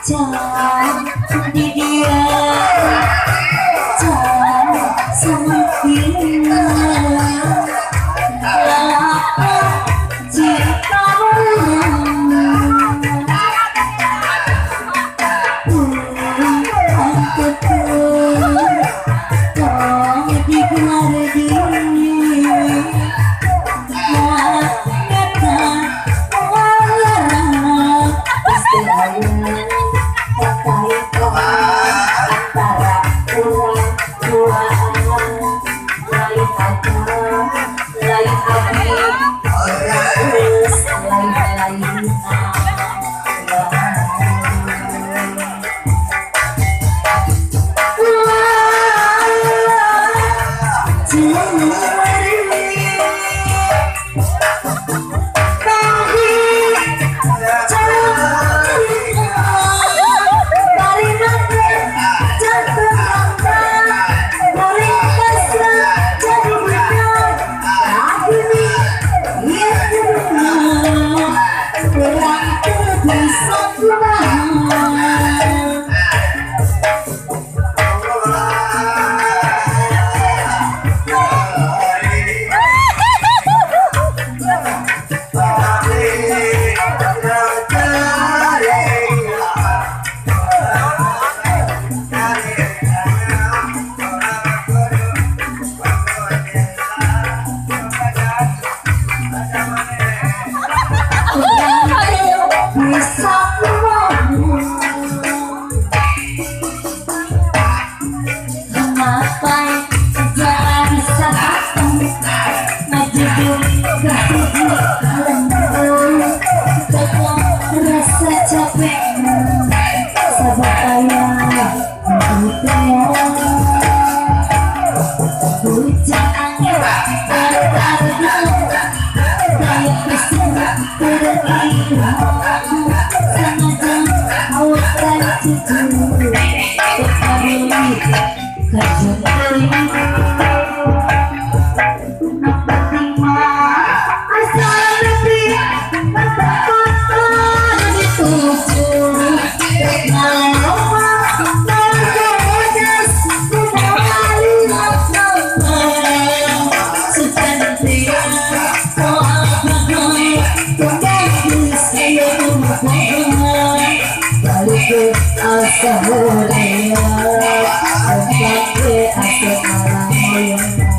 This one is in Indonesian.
Jangan di dia, jangan semakin lama cintamu. Untukku kau digelar diri, kata melarang istilahnya. Antara orang lain aja, lain hati, terus lain-lain. Rasa capek sabar ayah hujan angin tertarik kayak pesawat terbang sengaja awak dan cucu terkabuli kejadian Asa boleh, asa malam